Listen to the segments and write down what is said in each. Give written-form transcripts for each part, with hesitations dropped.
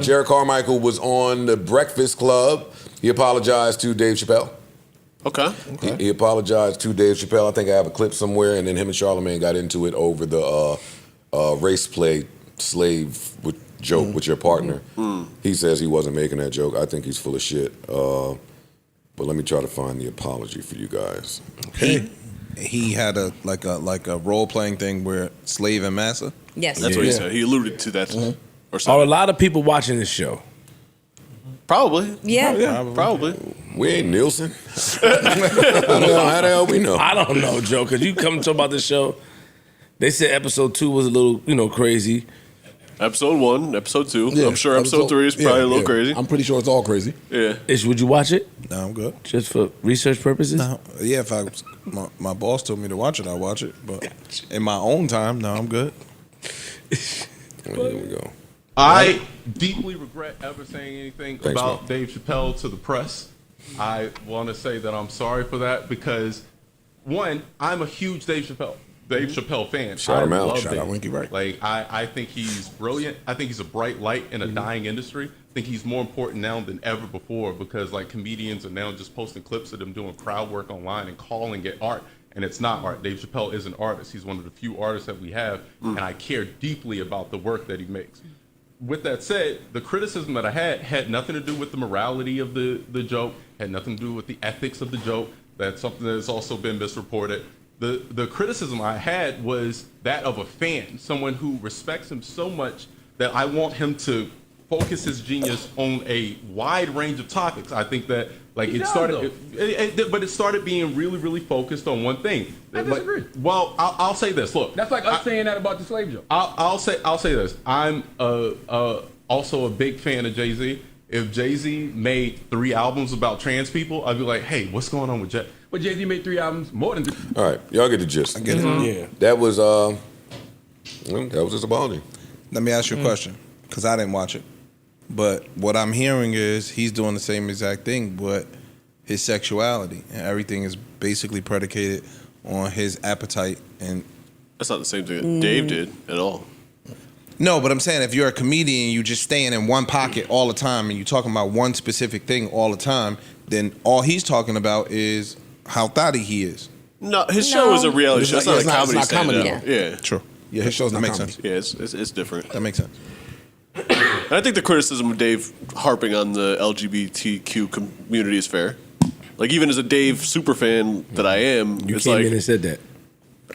Jerrod Carmichael was on the Breakfast Club. He apologized to Dave Chappelle. Okay. He apologized to Dave Chappelle. I think I have a clip somewhere, and then him and Charlamagne got into it over the race play slave joke with your partner. He says he wasn't making that joke. I think he's full of shit. But let me try to find the apology for you guys. He had a role playing thing where slave and master. Yes, That's what he said. He alluded to that or Are something. a lot of people watching this show? Probably. Yeah. Probably. We ain't Nielsen. I don't know how the hell we know. I don't know, Joe, because you come to talk about the show. They said episode 2 was a little, crazy. Episode 1, episode 2. Yeah, I'm sure episode 3 is probably a little crazy. I'm pretty sure it's all crazy. Yeah. Would you watch it? No, I'm good. Just for research purposes? No, yeah, if my boss told me to watch it, I'll watch it. But in my own time, no, I'm good. Here we go. I deeply regret ever saying anything Thanks, about man. Dave Chappelle to the press. I want to say that I'm sorry for that because, one, I'm a huge Dave Chappelle fan. Shout him out. love Shout out Dave. Winky Wright. Like I think he's brilliant. I think he's a bright light in a dying industry. I think he's more important now than ever before because like comedians are now just posting clips of them doing crowd work online and calling it art. And it's not art. Dave Chappelle is an artist. He's one of the few artists that we have, and I care deeply about the work that he makes. With that said, the criticism that I had nothing to do with the morality of the joke, had nothing to do with the ethics of the joke. That's something that's also been misreported. The criticism I had was that of a fan, someone who respects him so much that I want him to focus his genius on a wide range of topics. I think that like it started being really, really focused on one thing. I disagree. Well, I'll say this. Look, That's like us saying that about the slave joke. I'll say this. I'm also a big fan of Jay-Z. If Jay-Z made 3 albums about trans people, I'd be like, hey, what's going on with Jay? But Jay-Z made 3 albums, more than 3. All right, y'all get the gist. I get it. Yeah. That was his apology. Let me ask you a question, because I didn't watch it. But what I'm hearing is he's doing the same exact thing, but his sexuality and everything is basically predicated on his appetite. And That's not the same thing that Dave did at all. no, but I'm saying if you're a comedian, you just staying in one pocket all the time, and you're talking about one specific thing all the time, then all he's talking about is how thotty he is. No, his show is a reality It's show. It's not- not yeah, a it's comedy not comedy, stand-up. Yeah. True. Yeah, his show's That not makes comedy. sense. Yeah, it's different. That makes sense. And I think the criticism of Dave harping on the LGBTQ community is fair. Like, even as a Dave superfan that I am, You it's came like, in and said that.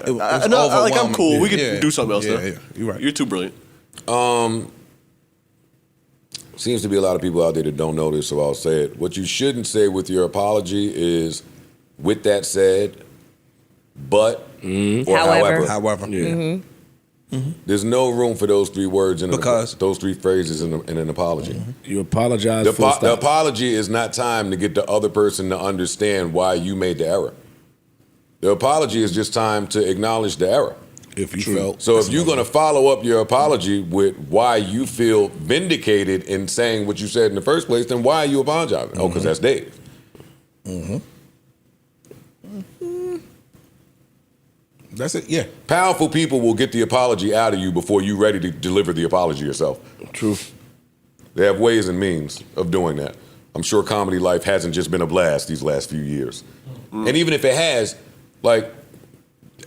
It was no, like, I'm overwhelming. cool. We could Yeah, do something else, yeah, though. yeah, you're right. You're too brilliant. Seems to be a lot of people out there that don't know this, so I'll say it. What you shouldn't say with your apology is, with that said, but, or However. However, Yeah. There's no room for those 3 words in Because- those 3 phrases in an apology. You apologize The, for the stop. apology is not time to get the other person to understand why you made the error. The apology is just time to acknowledge the error. If you felt So if you're going to follow up your apology with why you feel vindicated in saying what you said in the first place, then why are you apologizing? Oh, because that's Dave. that's it. Yeah, Powerful people will get the apology out of you before you're ready to deliver the apology yourself. True. They have ways and means of doing that. I'm sure comedy life hasn't just been a blast these last few years. And even if it has, like,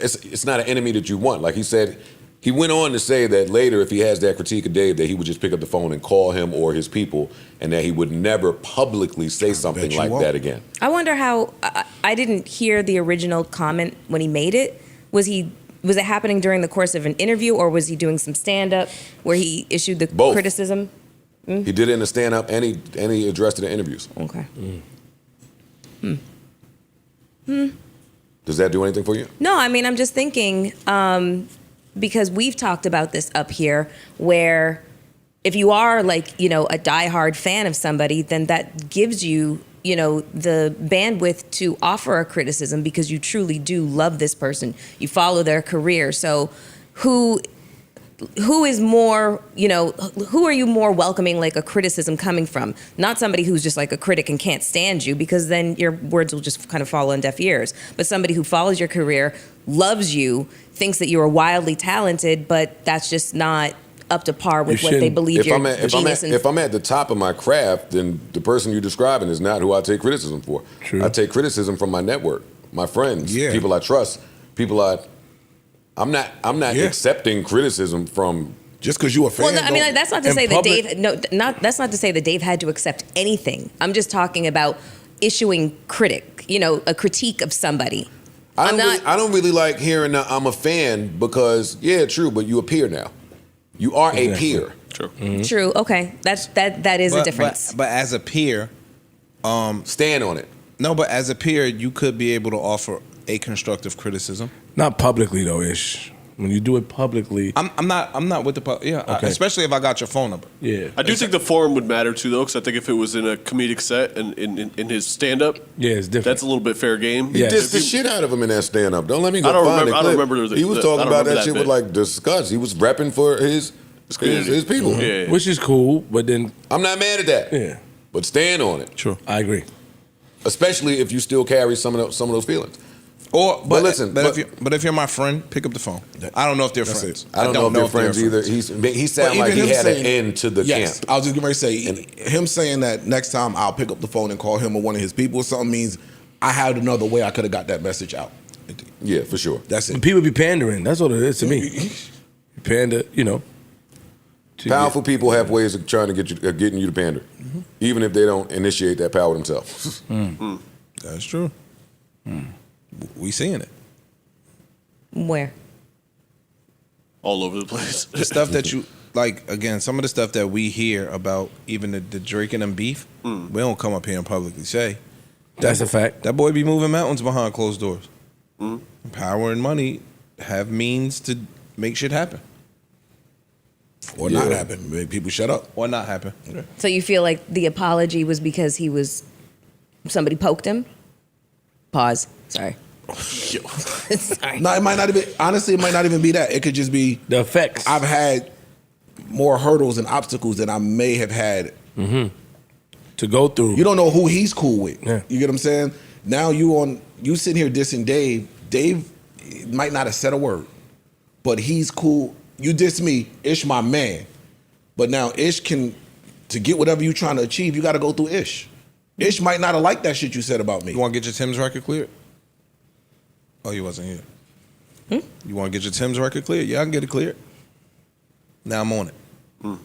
it's not an enemy that you want. Like he said, he went on to say that later, if he has that critique of Dave, that he would just pick up the phone and call him or his people, and that he would never publicly say something you like won't. that again. I wonder how. I didn't hear the original comment when he made it. Was it happening during the course of an interview, or was he doing some stand-up where he issued the Both. criticism? He did it in the stand-up and he addressed it in interviews. Okay. Does that do anything for you? No, I mean, I'm just thinking, because we've talked about this up here, where if you are like, a diehard fan of somebody, then that gives you, the bandwidth to offer a criticism because you truly do love this person. You follow their career. So who is more, who are you more welcoming like a criticism coming from? Not somebody who's just like a critic and can't stand you, because then your words will just kind of fall on deaf ears. But somebody who follows your career, loves you, thinks that you are wildly talented, but that's just not up to par with what they shouldn't. believe If you're if I'm at the top of my craft, then the person you're describing is not who I take criticism for. True. I take criticism from my network, my friends, Yeah. people I trust, people I'm not Yeah. accepting criticism from. Just because you a fan. Well, no, I mean, don't- that's not to in say that public- Dave. No, that's not to say that Dave had to accept anything. I'm just talking about issuing a critique of somebody. I I'm don't really like hearing that I'm a fan because true, but you a peer now. You are a peer. True. True. Okay, that is a difference. But as a peer, Stand on it. no, but as a peer, you could be able to offer a constructive criticism. Not publicly though, Ish. When you do it publicly, I'm not with the Okay. especially if I got your phone number. yeah. I do think the forum would matter too, though, because I think if it was in a comedic set and in his stand-up, Yeah, it's different. that's a little bit fair game. Yeah. Dissed the shit out of him in that stand up. Don't let me go I don't find remember- it. I don't remember the- He was I talking don't about remember that shit that with bit. like disgust. He was repping for his community. people. Yeah. Which is cool, but then I'm not mad at that. yeah, But stand on it. True. I agree. Especially if you still carry some of those feelings. But listen, if you're my friend, pick up the phone. I don't know if they're That's friends. it. I don't know if they're friends either. friends. He sounded like he had an end to the yes, camp. I was just getting ready to say, him saying that next time I'll pick up the phone and call him or one of his people or something means I had another way I could have got that message out. Yeah, for sure. That's And it. people be pandering. That's what it is to me. You pander, to Powerful people have ways of trying to getting you to pander, even if they don't initiate that power themselves. That's true. We seeing it. Where? All over the place. The stuff that you like, again, some of the stuff that we hear about, even the Drake and them beef, we don't come up here and publicly say. That's a fact. That boy be moving mountains behind closed doors. Power and money have means to make shit happen Or not happen. Make people shut up. or not happen. So you feel like the apology was because somebody poked him? Pause. Sorry. Sorry. No, it might not even. Honestly, it might not even be that. It could just be The effects. I've had more hurdles and obstacles than I may have had. to go through. You don't know who he's cool with. Yeah. You get what I'm saying? Now you sitting here dissing Dave. Dave might not have said a word, but he's cool. You diss me, Ish my man. But now Ish to get whatever you're trying to achieve, you got to go through Ish. Ish might not have liked that shit you said about me. You want to get your Tim's record cleared? Oh, you wasn't here. You want to get your Tim's record cleared? Yeah, I can get it cleared. Now I'm on it.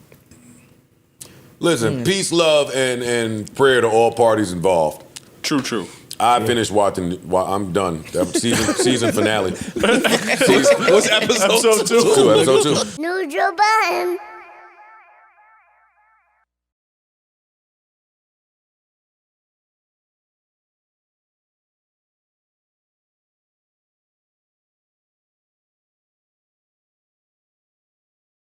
Listen, peace, love, and prayer to all parties involved. True. I finished watching. I'm done. Season finale. What's episode 2? Episode 2. Neutral Budden.